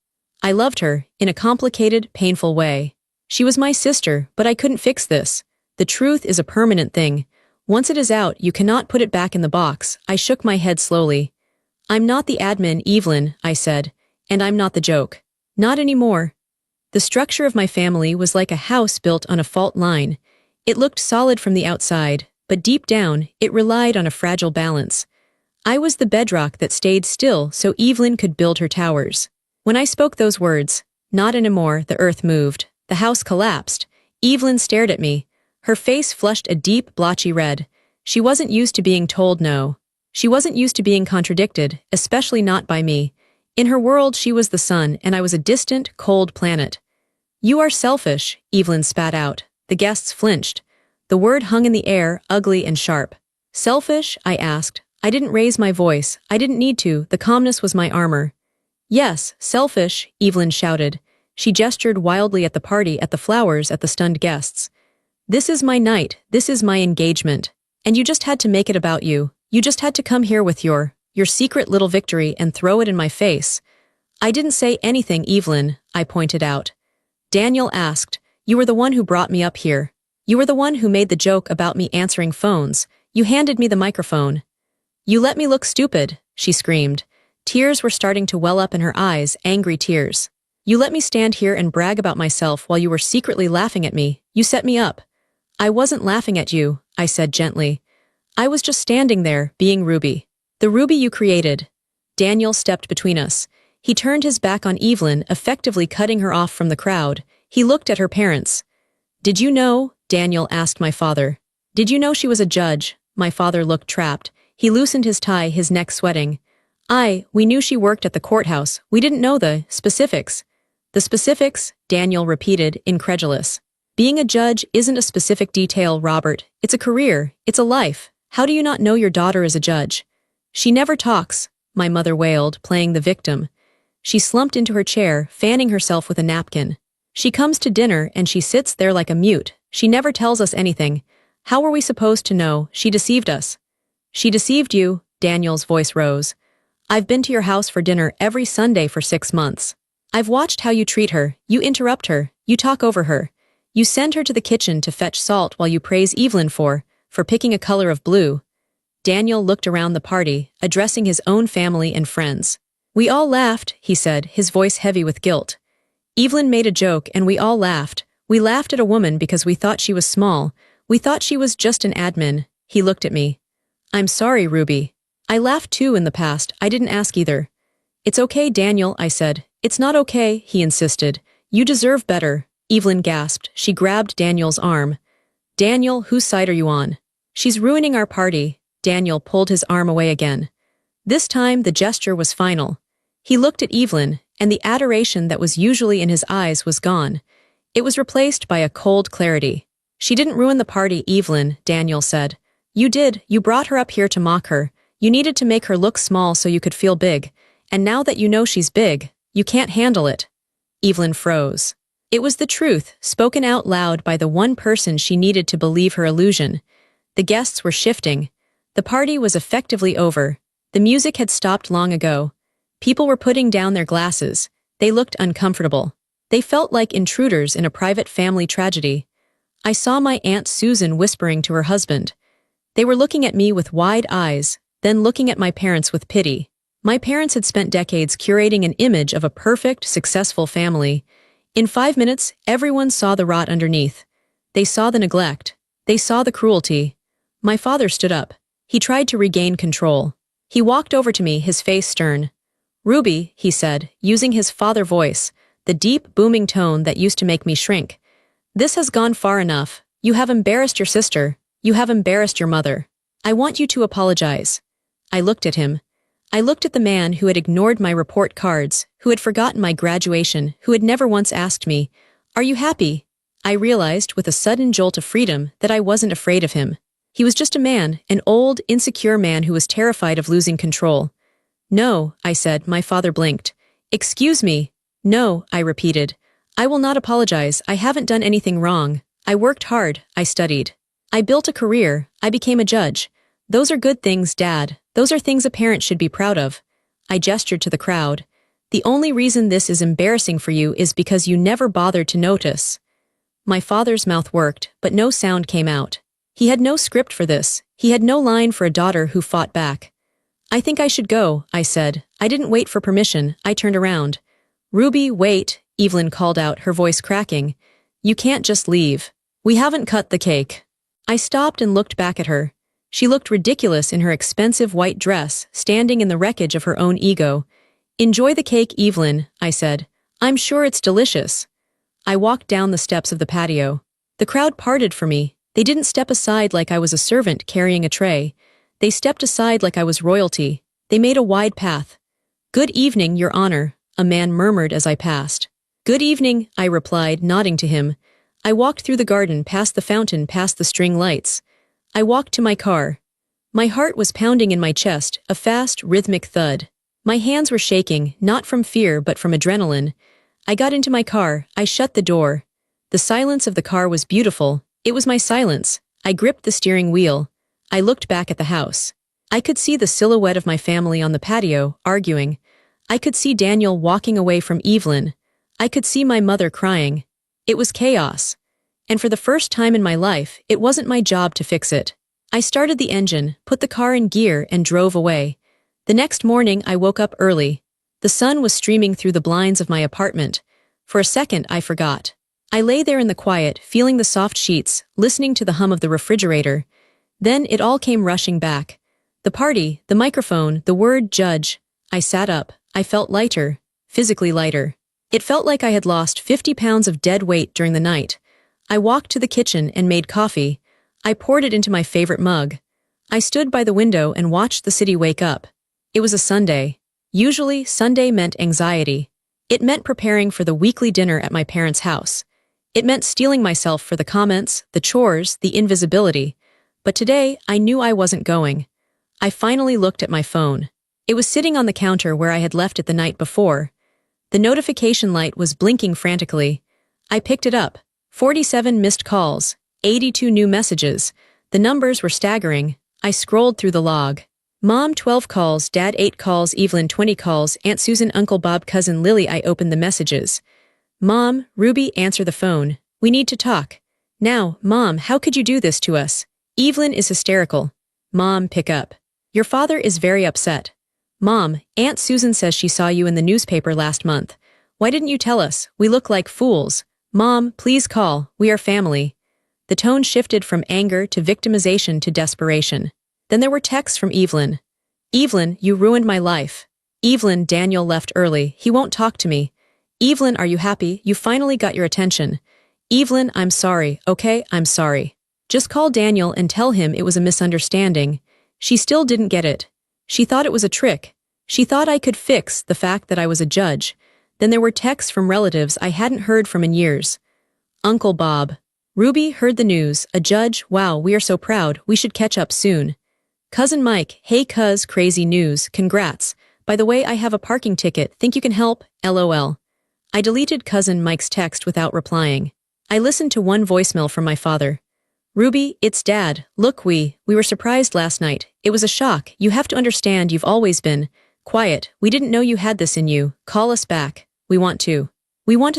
I loved her, in a complicated, painful way. She was my sister, but I couldn't fix this. The truth is a permanent thing. Once it is out, you cannot put it back in the box. I shook my head slowly. "I'm not the admin, Evelyn," I said, "and I'm not the joke. Not anymore." The structure of my family was like a house built on a fault line. It looked solid from the outside, but deep down, it relied on a fragile balance. I was the bedrock that stayed still so Evelyn could build her towers. When I spoke those words, "Not anymore," the earth moved. The house collapsed. Evelyn stared at me. Her face flushed a deep, blotchy red. She wasn't used to being told no. She wasn't used to being contradicted, especially not by me. In her world, she was the sun, and I was a distant, cold planet. "You are selfish," Evelyn spat out. The guests flinched. The word hung in the air, ugly and sharp. "Selfish?" I asked. I didn't raise my voice. I didn't need to. The calmness was my armor. "Yes, selfish," Evelyn shouted. She gestured wildly at the party, at the flowers, at the stunned guests. "This is my night. This is my engagement. And you just had to make it about you. You just had to come here with your secret little victory and throw it in my face." "I didn't say anything, Evelyn," I pointed out. Daniel asked. "You were the one who brought me up here. You were the one who made the joke about me answering phones. You handed me the microphone." "You let me look stupid," she screamed. Tears were starting to well up in her eyes, angry tears. "You let me stand here and brag about myself while you were secretly laughing at me. You set me up." "I wasn't laughing at you," I said gently. "I was just standing there, being Ruby. The Ruby you created." Daniel stepped between us. He turned his back on Evelyn, effectively cutting her off from the crowd. He looked at her parents. "Did you know?" Daniel asked my father. "Did you know she was a judge?" My father looked trapped. He loosened his tie, his neck sweating. We knew she worked at the courthouse. We didn't know the specifics." "The specifics?" Daniel repeated, incredulous. "Being a judge isn't a specific detail, Robert. It's a career. It's a life. How do you not know your daughter is a judge?" "She never talks," my mother wailed, playing the victim. She slumped into her chair, fanning herself with a napkin. "She comes to dinner and she sits there like a mute. She never tells us anything. How were we supposed to know? She deceived us." "She deceived you," Daniel's voice rose. "I've been to your house for dinner every Sunday for 6 months. I've watched how you treat her. You interrupt her. You talk over her. You send her to the kitchen to fetch salt while you praise Evelyn for picking a color of blue." Daniel looked around the party, addressing his own family and friends. "We all laughed," he said, his voice heavy with guilt. "Evelyn made a joke and we all laughed. We laughed at a woman because we thought she was small. We thought she was just an admin." He looked at me. "I'm sorry, Ruby. I laughed too in the past. I didn't ask either." It's okay, Daniel, I said. It's not okay, he insisted. You deserve better. Evelyn gasped. She grabbed Daniel's arm. Daniel, whose side are you on? She's ruining our party. Daniel pulled his arm away again. This time the gesture was final. He looked at Evelyn, and the adoration that was usually in his eyes was gone. It was replaced by a cold clarity. She didn't ruin the party, Evelyn, Daniel said. You did. You brought her up here to mock her. You needed to make her look small so you could feel big. And now that you know she's big, you can't handle it. Evelyn froze. It was the truth, spoken out loud by the one person she needed to believe her illusion. The guests were shifting. The party was effectively over. The music had stopped long ago. People were putting down their glasses. They looked uncomfortable. They felt like intruders in a private family tragedy. I saw my Aunt Susan whispering to her husband. They were looking at me with wide eyes, then looking at my parents with pity. My parents had spent decades curating an image of a perfect, successful family. In 5 minutes, everyone saw the rot underneath. They saw the neglect. They saw the cruelty. My father stood up. He tried to regain control. He walked over to me, his face stern. Ruby, he said, using his father voice, the deep, booming tone that used to make me shrink. This has gone far enough. You have embarrassed your sister. You have embarrassed your mother. I want you to apologize. I looked at him. I looked at the man who had ignored my report cards, who had forgotten my graduation, who had never once asked me, "Are you happy?" I realized with a sudden jolt of freedom that I wasn't afraid of him. He was just a man, an old, insecure man who was terrified of losing control. No, I said. My father blinked. Excuse me. No, I repeated. I will not apologize. I haven't done anything wrong. I worked hard. I studied. I built a career. I became a judge. Those are good things, Dad. Those are things a parent should be proud of. I gestured to the crowd. The only reason this is embarrassing for you is because you never bothered to notice. My father's mouth worked, but no sound came out. He had no script for this. He had no line for a daughter who fought back. I think I should go, I said. I didn't wait for permission. I turned around. Ruby, wait, Evelyn called out, her voice cracking. You can't just leave. We haven't cut the cake. I stopped and looked back at her. She looked ridiculous in her expensive white dress, standing in the wreckage of her own ego. Enjoy the cake, Evelyn, I said. I'm sure it's delicious. I walked down the steps of the patio. The crowd parted for me. They didn't step aside like I was a servant carrying a tray. They stepped aside like I was royalty. They made a wide path. Good evening, Your Honor, a man murmured as I passed. Good evening, I replied, nodding to him. I walked through the garden, past the fountain, past the string lights. I walked to my car. My heart was pounding in my chest, a fast, rhythmic thud. My hands were shaking, not from fear but from adrenaline. I got into my car. I shut the door. The silence of the car was beautiful. It was my silence. I gripped the steering wheel. I looked back at the house. I could see the silhouette of my family on the patio, arguing. I could see Daniel walking away from Evelyn. I could see my mother crying. It was chaos. And for the first time in my life, it wasn't my job to fix it. I started the engine, put the car in gear, and drove away. The next morning, I woke up early. The sun was streaming through the blinds of my apartment. For a second, I forgot. I lay there in the quiet, feeling the soft sheets, listening to the hum of the refrigerator. Then it all came rushing back. The party, the microphone, the word judge. I sat up. I felt lighter, physically lighter. It felt like I had lost 50 pounds of dead weight during the night. I walked to the kitchen and made coffee. I poured it into my favorite mug. I stood by the window and watched the city wake up. It was a Sunday. Usually, Sunday meant anxiety. It meant preparing for the weekly dinner at my parents' house. It meant steeling myself for the comments, the chores, the invisibility. But today, I knew I wasn't going. I finally looked at my phone. It was sitting on the counter where I had left it the night before. The notification light was blinking frantically. I picked it up. 47 missed calls, 82 new messages. The numbers were staggering. I scrolled through the log. Mom 12 calls, Dad 8 calls, Evelyn 20 calls, Aunt Susan, Uncle Bob, Cousin Lily. I opened the messages. Mom, Ruby, answer the phone. We need to talk. Now, Mom, how could you do this to us? Evelyn is hysterical. Mom, pick up. Your father is very upset. Mom, Aunt Susan says she saw you in the newspaper last month. Why didn't you tell us? We look like fools. Mom, please call. We are family. The tone shifted from anger to victimization to desperation. Then there were texts from Evelyn. Evelyn, you ruined my life. Evelyn, Daniel left early. He won't talk to me. Evelyn, are you happy? You finally got your attention. Evelyn, I'm sorry, okay? I'm sorry. Just call Daniel and tell him it was a misunderstanding. She still didn't get it. She thought it was a trick. She thought I could fix the fact that I was a judge. Then there were texts from relatives I hadn't heard from in years. Uncle Bob. Ruby heard the news. A judge. Wow, we are so proud. We should catch up soon. Cousin Mike. Hey cuz, crazy news. Congrats. By the way, I have a parking ticket. Think you can help? LOL. I deleted Cousin Mike's text without replying. I listened to one voicemail from my father. Ruby, it's Dad. Look, we were surprised last night. It was a shock. You have to understand you've always been quiet. We didn't know you had this in you. Call us back. We want to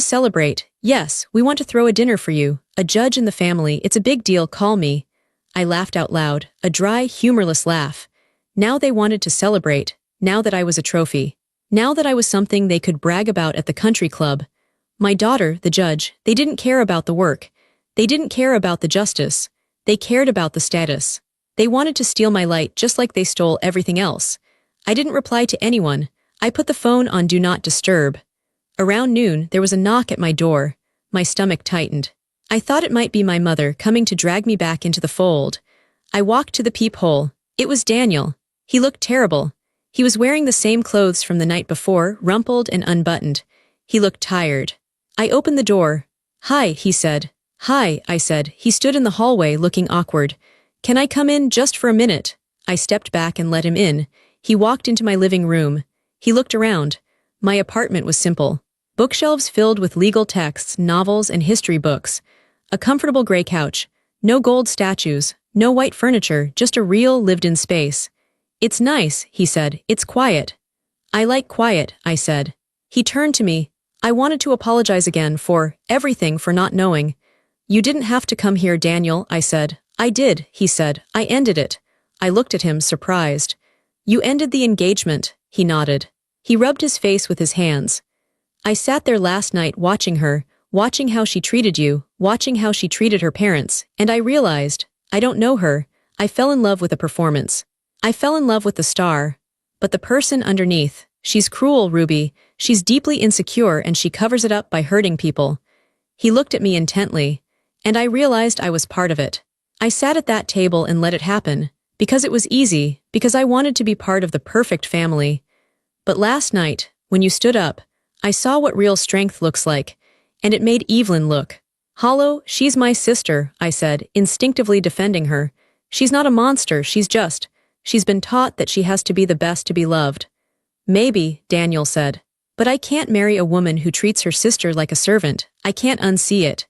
celebrate. Yes, we want to throw a dinner for you. A judge in the family. It's a big deal. Call me. I laughed out loud. A dry, humorless laugh. Now they wanted to celebrate. Now that I was a trophy. Now that I was something they could brag about at the country club. My daughter, the judge, they didn't care about the work. They didn't care about the justice. They cared about the status. They wanted to steal my light just like they stole everything else. I didn't reply to anyone. I put the phone on Do Not Disturb. Around noon, there was a knock at my door. My stomach tightened. I thought it might be my mother coming to drag me back into the fold. I walked to the peephole. It was Daniel. He looked terrible. He was wearing the same clothes from the night before, rumpled and unbuttoned. He looked tired. I opened the door. Hi, he said. Hi, I said. He stood in the hallway looking awkward. Can I come in just for a minute? I stepped back and let him in. He walked into my living room. He looked around. My apartment was simple. Bookshelves filled with legal texts, novels, and history books. A comfortable gray couch. No gold statues. No white furniture, just a real, lived-in space. It's nice, he said. It's quiet. I like quiet, I said. He turned to me. I wanted to apologize again for everything, for not knowing. You didn't have to come here, Daniel, I said. I did, he said. I ended it. I looked at him, surprised. You ended the engagement, he nodded. He rubbed his face with his hands. I sat there last night watching her, watching how she treated you, watching how she treated her parents, and I realized, I don't know her. I fell in love with a performance. I fell in love with the star. But the person underneath, she's cruel, Ruby. She's deeply insecure and she covers it up by hurting people. He looked at me intently, and I realized I was part of it. I sat at that table and let it happen, because it was easy, because I wanted to be part of the perfect family. But last night, when you stood up, I saw what real strength looks like, and it made Evelyn look hollow. She's my sister, I said, instinctively defending her. She's not a monster, she's been taught that she has to be the best to be loved. Maybe, Daniel said. But I can't marry a woman who treats her sister like a servant. I can't unsee it.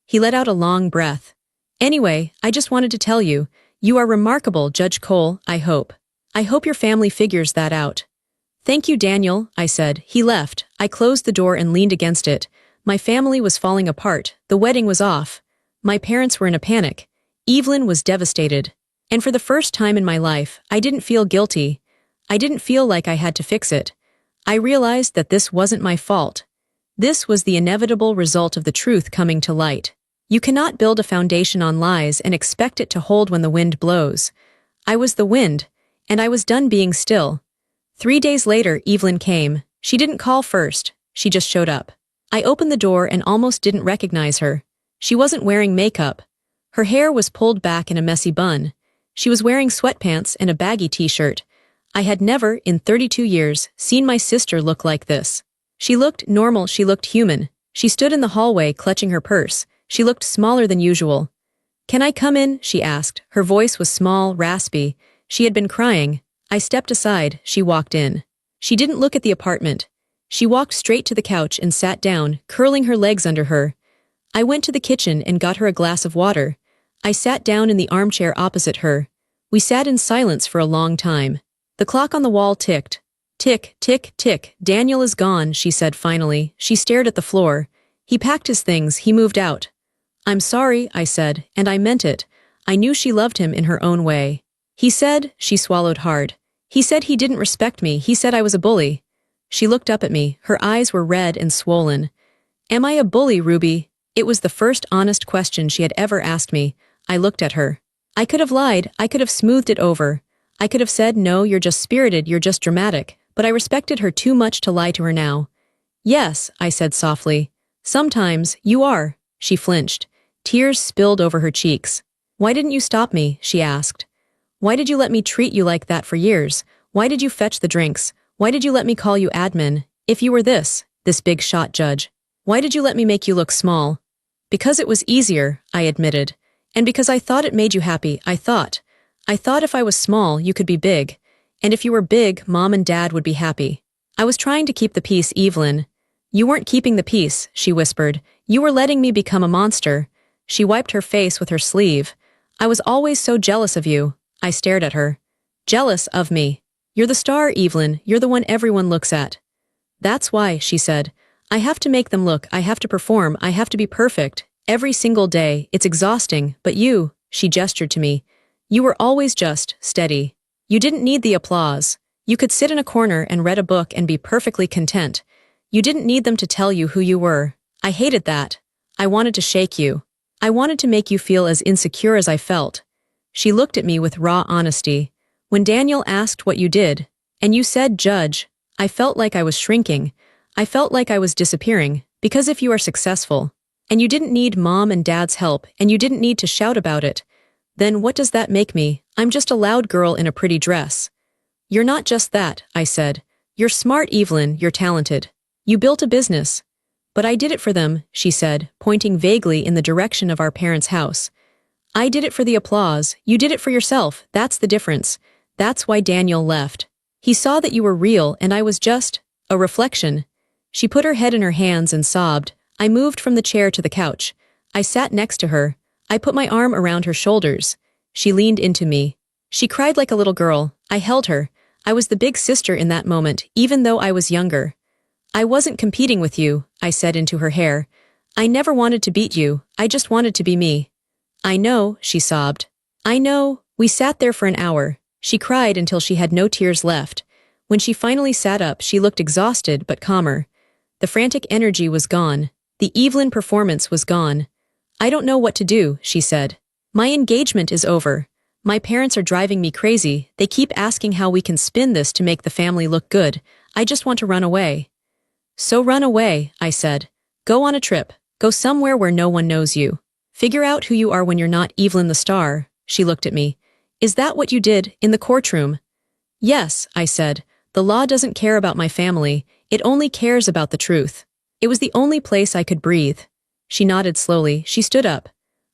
He let out a long breath. Anyway, I just wanted to tell you, you are remarkable, Judge Cole, I hope. I hope your family figures that out. Thank you, Daniel, I said. He left. I closed the door and leaned against it. My family was falling apart. The wedding was off. My parents were in a panic. Evelyn was devastated. And for the first time in my life, I didn't feel guilty. I didn't feel like I had to fix it. I realized that this wasn't my fault. This was the inevitable result of the truth coming to light. You cannot build a foundation on lies and expect it to hold when the wind blows. I was the wind, and I was done being still. 3 days later, Evelyn came. She didn't call first. She just showed up. I opened the door and almost didn't recognize her. She wasn't wearing makeup. Her hair was pulled back in a messy bun. She was wearing sweatpants and a baggy t-shirt. I had never, in 32 years, seen my sister look like this. She looked normal, she looked human. She stood in the hallway clutching her purse. She looked smaller than usual. Can I come in? She asked. Her voice was small, raspy. She had been crying. I stepped aside. She walked in. She didn't look at the apartment. She walked straight to the couch and sat down, curling her legs under her. I went to the kitchen and got her a glass of water. I sat down in the armchair opposite her. We sat in silence for a long time. The clock on the wall ticked. Tick, tick, tick. Daniel is gone, she said finally. She stared at the floor. He packed his things. He moved out. I'm sorry, I said, and I meant it. I knew she loved him in her own way. He said, she swallowed hard. He said he didn't respect me. He said I was a bully. She looked up at me. Her eyes were red and swollen. Am I a bully, Ruby? It was the first honest question she had ever asked me. I looked at her. I could have lied. I could have smoothed it over. I could have said, no, you're just spirited, you're just dramatic. but I respected her too much to lie to her now. Yes, I said softly. Sometimes, you are. She flinched. Tears spilled over her cheeks. Why didn't you stop me? She asked. Why did you let me treat you like that for years? Why did you fetch the drinks? Why did you let me call you admin? If you were this big shot judge. Why did you let me make you look small? Because it was easier, I admitted. And because I thought it made you happy, I thought if I was small, you could be big. And if you were big, Mom and Dad would be happy. I was trying to keep the peace, Evelyn. You weren't keeping the peace, she whispered. You were letting me become a monster. She wiped her face with her sleeve. I was always so jealous of you. I stared at her. Jealous of me. You're the star, Evelyn. You're the one everyone looks at. That's why, she said. I have to make them look, I have to perform, I have to be perfect. Every single day, it's exhausting, but you, she gestured to me. You were always just steady. You didn't need the applause. You could sit in a corner and read a book and be perfectly content. You didn't need them to tell you who you were. I hated that. I wanted to shake you. I wanted to make you feel as insecure as I felt. She looked at me with raw honesty. When Daniel asked what you did, and you said judge, I felt like I was shrinking. I felt like I was disappearing, because if you are successful, and you didn't need Mom and Dad's help, and you didn't need to shout about it, then what does that make me? I'm just a loud girl in a pretty dress. You're not just that, I said. You're smart, Evelyn, you're talented. You built a business. But I did it for them, she said, pointing vaguely in the direction of our parents' house. I did it for the applause, you did it for yourself, that's the difference. That's why Daniel left. He saw that you were real and I was just a reflection. She put her head in her hands and sobbed. I moved from the chair to the couch. I sat next to her. I put my arm around her shoulders. She leaned into me. She cried like a little girl. I held her. I was the big sister in that moment, even though I was younger. I wasn't competing with you, I said into her hair. I never wanted to beat you, I just wanted to be me. I know, she sobbed. I know. We sat there for an hour. She cried until she had no tears left. When she finally sat up, she looked exhausted but calmer. The frantic energy was gone. The Evelyn performance was gone. I don't know what to do, she said. My engagement is over. My parents are driving me crazy. They keep asking how we can spin this to make the family look good. I just want to run away. So run away, I said. Go on a trip. Go somewhere where no one knows you. Figure out who you are when you're not Evelyn the star. She looked at me. Is that what you did, in the courtroom? Yes, I said. The law doesn't care about my family. It only cares about the truth. It was the only place I could breathe. She nodded slowly. She stood up.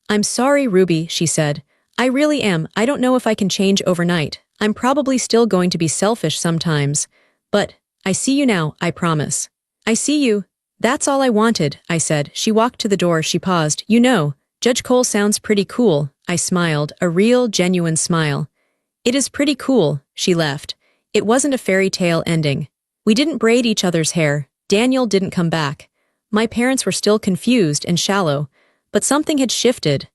I'm sorry, Ruby, she said. I really am. I don't know if I can change overnight. I'm probably still going to be selfish sometimes. But I see you now, I promise. I see you. That's all I wanted, I said. She walked to the door. She paused. You know, Judge Cole sounds pretty cool. I smiled, a real, genuine smile. It is pretty cool, she left. It wasn't a fairy tale ending. We didn't braid each other's hair. Daniel didn't come back. My parents were still confused and shallow, but something had shifted.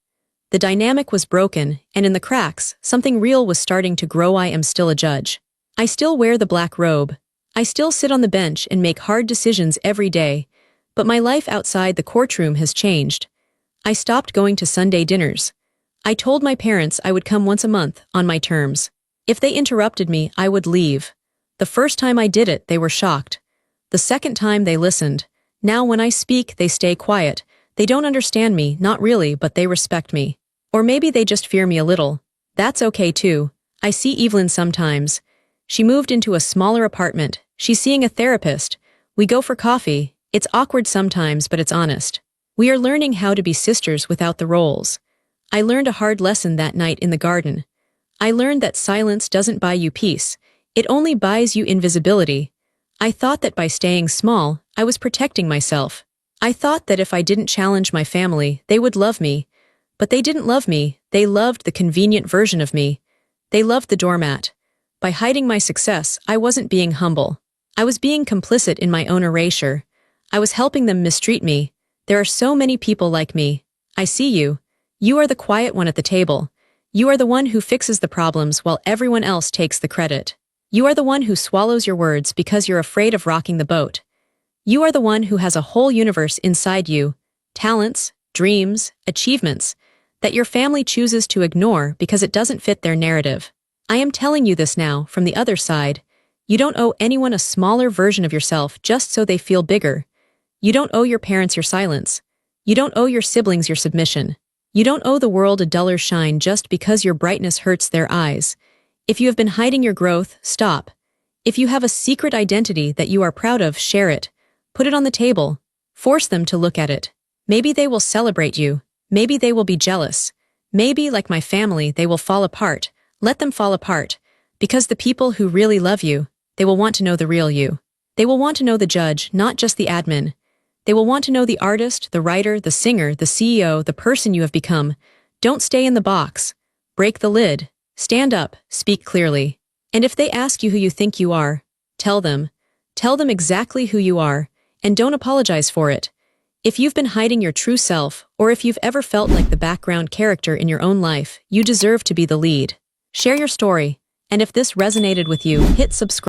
The dynamic was broken, and in the cracks, something real was starting to grow. I am still a judge. I still wear the black robe. I still sit on the bench and make hard decisions every day, but my life outside the courtroom has changed. I stopped going to Sunday dinners. I told my parents I would come once a month, on my terms. If they interrupted me, I would leave. The first time I did it, they were shocked. The second time, they listened. Now when I speak, they stay quiet. They don't understand me, not really, but they respect me. Or maybe they just fear me a little. That's okay too. I see Evelyn sometimes. She moved into a smaller apartment. She's seeing a therapist. We go for coffee. It's awkward sometimes, but it's honest. We are learning how to be sisters without the roles. I learned a hard lesson that night in the garden. I learned that silence doesn't buy you peace. It only buys you invisibility. I thought that by staying small, I was protecting myself. I thought that if I didn't challenge my family, they would love me. But they didn't love me. They loved the convenient version of me. They loved the doormat. By hiding my success, I wasn't being humble. I was being complicit in my own erasure. I was helping them mistreat me. There are so many people like me. I see you. You are the quiet one at the table. You are the one who fixes the problems while everyone else takes the credit. You are the one who swallows your words because you're afraid of rocking the boat. You are the one who has a whole universe inside you, talents, dreams, achievements, that your family chooses to ignore because it doesn't fit their narrative. I am telling you this now, from the other side. You don't owe anyone a smaller version of yourself just so they feel bigger. You don't owe your parents your silence. You don't owe your siblings your submission. You don't owe the world a duller shine just because your brightness hurts their eyes. If you have been hiding your growth, stop. If you have a secret identity that you are proud of, share it. Put it on the table. Force them to look at it. Maybe they will celebrate you. Maybe they will be jealous. Maybe, like my family, they will fall apart. Let them fall apart. Because the people who really love you, they will want to know the real you. They will want to know the judge, not just the admin. They will want to know the artist, the writer, the singer, the CEO, the person you have become. Don't stay in the box. Break the lid. Stand up. Speak clearly. And if they ask you who you think you are, tell them. Tell them exactly who you are, and don't apologize for it. If you've been hiding your true self, or if you've ever felt like the background character in your own life, you deserve to be the lead. Share your story, and if this resonated with you, hit subscribe.